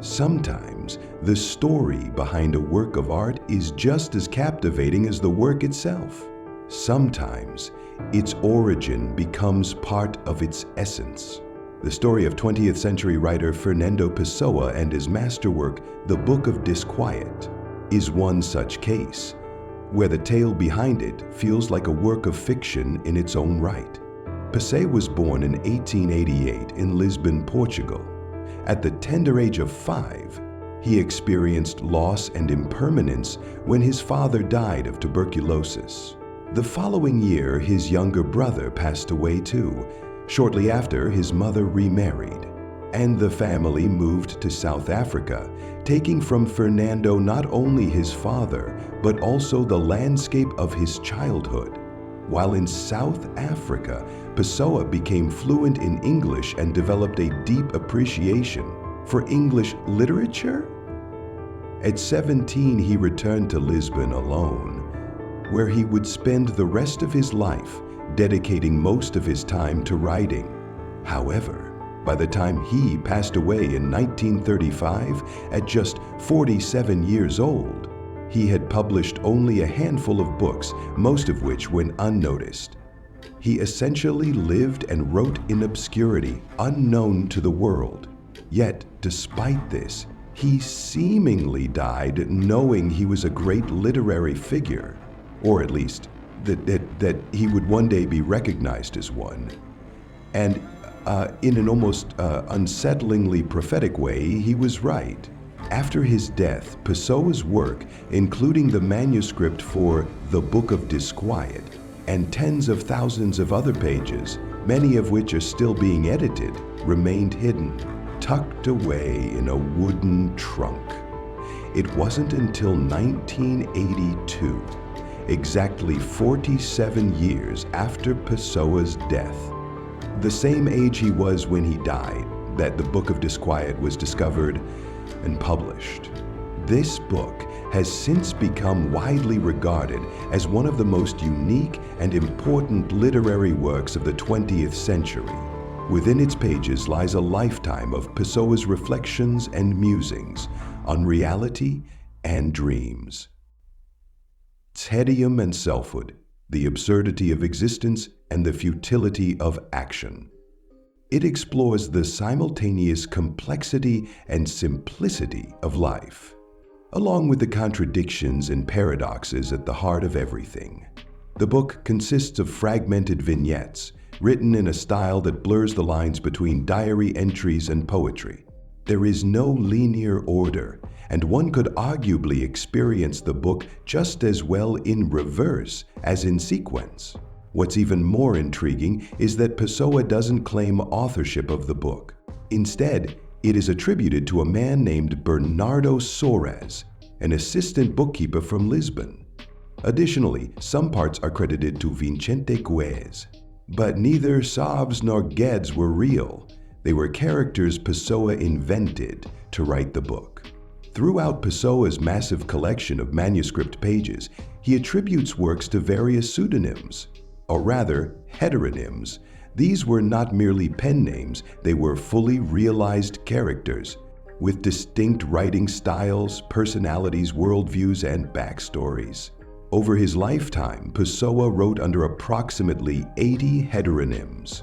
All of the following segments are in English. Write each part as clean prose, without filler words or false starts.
Sometimes the story behind a work of art is just as captivating as the work itself. Sometimes its origin becomes part of its essence. The story of 20th century writer Fernando Pessoa and his masterwork, The Book of Disquiet, is one such case, where the tale behind it feels like a work of fiction in its own right. Pessoa was born in 1888 in Lisbon, Portugal. At the tender age of 5, he experienced loss and impermanence when his father died of tuberculosis. The following year, his younger brother passed away too. Shortly after, his mother remarried, and the family moved to South Africa, taking from Fernando not only his father, but also the landscape of his childhood. While in South Africa, Pessoa became fluent in English and developed a deep appreciation for English literature. At 17, he returned to Lisbon alone, where he would spend the rest of his life dedicating most of his time to writing. However, by the time he passed away in 1935, at just 47 years old, he had published only a handful of books, most of which went unnoticed. He essentially lived and wrote in obscurity, unknown to the world. Yet, despite this, he seemingly died knowing he was a great literary figure, or at least that he would one day be recognized as one. And in an almost unsettlingly prophetic way, he was right. After his death, Pessoa's work, including the manuscript for The Book of Disquiet and tens of thousands of other pages, many of which are still being edited, remained hidden, tucked away in a wooden trunk. It wasn't until 1982, exactly 47 years after Pessoa's death, the same age he was when he died, that the Book of Disquiet was discovered and published. This book has since become widely regarded as one of the most unique and important literary works of the 20th century. Within its pages lies a lifetime of Pessoa's reflections and musings on reality and dreams. Tedium and selfhood, the absurdity of existence and the futility of action. It explores the simultaneous complexity and simplicity of life, along with the contradictions and paradoxes at the heart of everything. The book consists of fragmented vignettes, written in a style that blurs the lines between diary entries and poetry. There is no linear order, and one could arguably experience the book just as well in reverse as in sequence. What's even more intriguing is that Pessoa doesn't claim authorship of the book. Instead, it is attributed to a man named Bernardo Soares, an assistant bookkeeper from Lisbon. Additionally, some parts are credited to Vicente Guez. But neither Soares nor Guedes were real. They were characters Pessoa invented to write the book. Throughout Pessoa's massive collection of manuscript pages, he attributes works to various pseudonyms, or rather, heteronyms. These were not merely pen names, they were fully realized characters, with distinct writing styles, personalities, worldviews, and backstories. Over his lifetime, Pessoa wrote under approximately 80 heteronyms.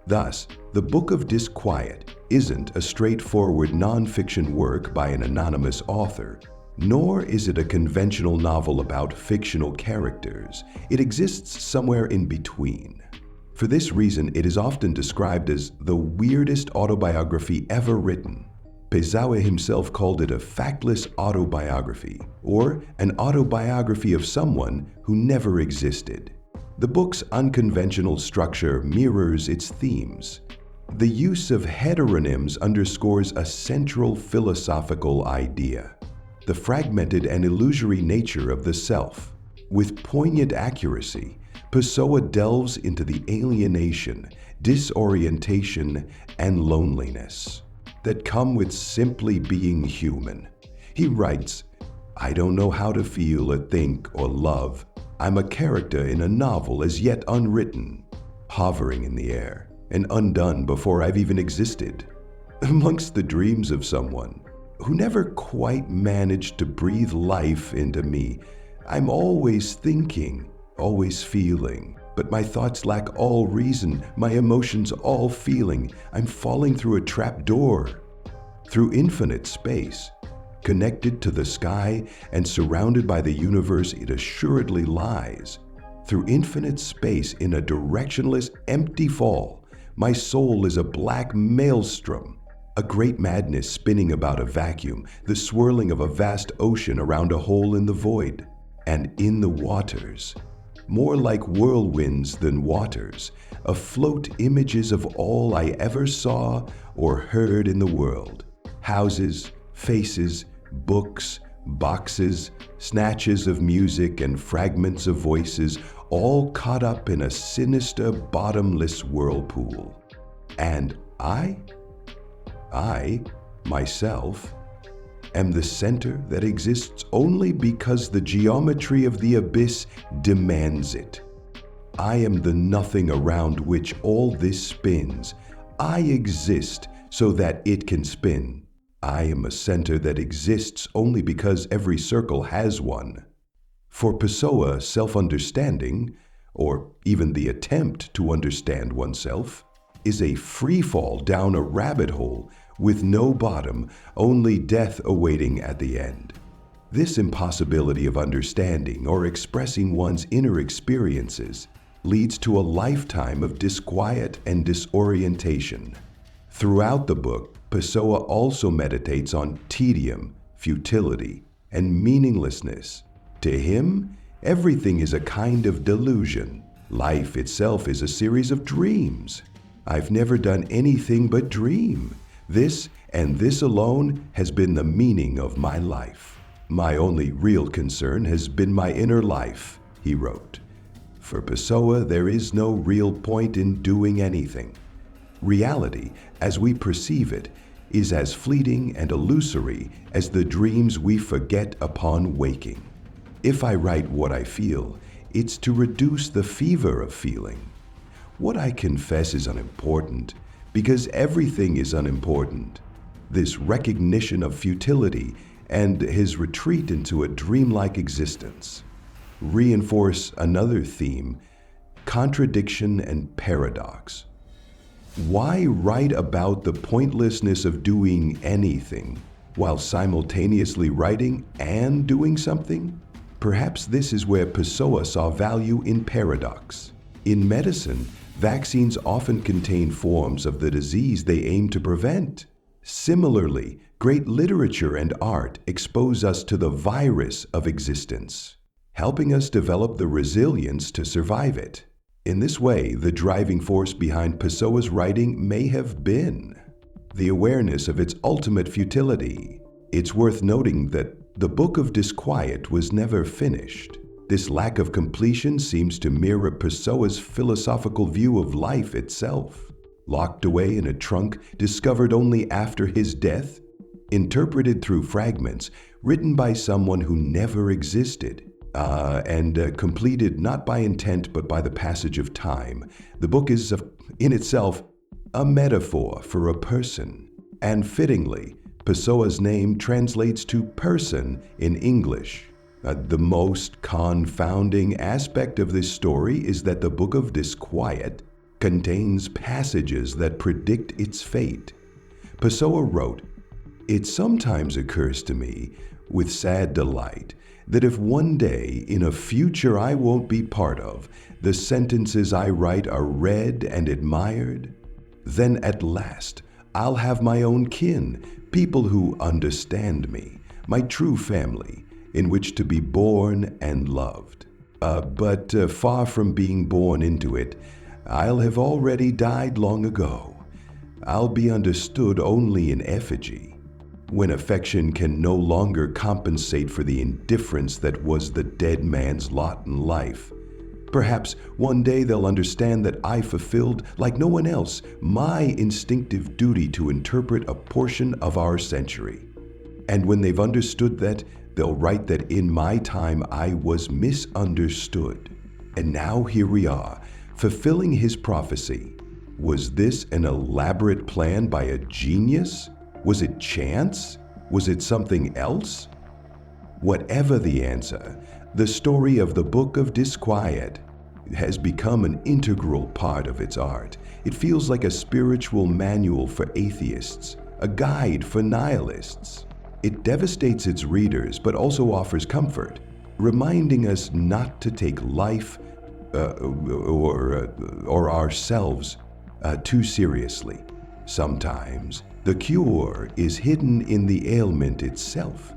Thus, the Book of Disquiet isn't a straightforward non-fiction work by an anonymous author, nor is it a conventional novel about fictional characters. It exists somewhere in between. For this reason, it is often described as the weirdest autobiography ever written. Pessoa himself called it a factless autobiography, or an autobiography of someone who never existed. The book's unconventional structure mirrors its themes. The use of heteronyms underscores a central philosophical idea: the fragmented and illusory nature of the self. With poignant accuracy, Pessoa delves into the alienation, disorientation, and loneliness that come with simply being human. He writes, "I don't know how to feel or think or love. I'm a character in a novel as yet unwritten, hovering in the air and undone before I've even existed, amongst the dreams of someone. who never quite managed to breathe life into me. I'm always thinking, always feeling, but my thoughts lack all reason, my emotions all feeling. I'm falling through a trap door, through infinite space, connected to the sky and surrounded by the universe it assuredly lies. Through infinite space in a directionless, empty fall, my soul is a black maelstrom, a great madness spinning about a vacuum, the swirling of a vast ocean around a hole in the void. And in the waters, more like whirlwinds than waters, afloat images of all I ever saw or heard in the world. Houses, faces, books, boxes, snatches of music and fragments of voices, all caught up in a sinister, bottomless whirlpool. And I, myself, am the center that exists only because the geometry of the abyss demands it. I am the nothing around which all this spins. I exist so that it can spin. I am a center that exists only because every circle has one. For Pessoa, self-understanding, or even the attempt to understand oneself, is a free fall down a rabbit hole with no bottom, only death awaiting at the end. This impossibility of understanding or expressing one's inner experiences leads to a lifetime of disquiet and disorientation. Throughout the book, Pessoa also meditates on tedium, futility, and meaninglessness. To him, everything is a kind of delusion. Life itself is a series of dreams. I've never done anything but dream. This and this alone has been the meaning of my life. My only real concern has been my inner life, he wrote. For Pessoa, there is no real point in doing anything. Reality, as we perceive it, is as fleeting and illusory as the dreams we forget upon waking. If I write what I feel, it's to reduce the fever of feeling. What I confess is unimportant, because everything is unimportant. This recognition of futility and his retreat into a dreamlike existence reinforce another theme: contradiction and paradox. Why write about the pointlessness of doing anything while simultaneously writing and doing something? Perhaps this is where Pessoa saw value in paradox. In medicine, vaccines often contain forms of the disease they aim to prevent. Similarly, great literature and art expose us to the virus of existence, helping us develop the resilience to survive it. In this way, the driving force behind Pessoa's writing may have been the awareness of its ultimate futility. It's worth noting that the Book of Disquiet was never finished. This lack of completion seems to mirror Pessoa's philosophical view of life itself. Locked away in a trunk, discovered only after his death, interpreted through fragments, written by someone who never existed, and completed not by intent but by the passage of time. The book is, in itself, a metaphor for a person. And fittingly, Pessoa's name translates to person in English. The most confounding aspect of this story is that the Book of Disquiet contains passages that predict its fate. Pessoa wrote, "It sometimes occurs to me, with sad delight, that if one day in a future I won't be part of, the sentences I write are read and admired, then at last I'll have my own kin, people who understand me, my true family, in which to be born and loved. But far from being born into it, I'll have already died long ago. I'll be understood only in effigy, when affection can no longer compensate for the indifference that was the dead man's lot in life. Perhaps one day they'll understand that I fulfilled, like no one else, my instinctive duty to interpret a portion of our century. And when they've understood that, they'll write that in my time I was misunderstood. And now here we are, fulfilling his prophecy. Was this an elaborate plan by a genius? Was it chance? Was it something else? Whatever the answer, the story of the Book of Disquiet has become an integral part of its art. It feels like a spiritual manual for atheists, a guide for nihilists. It devastates its readers, but also offers comfort, reminding us not to take life or ourselves too seriously. Sometimes the cure is hidden in the ailment itself.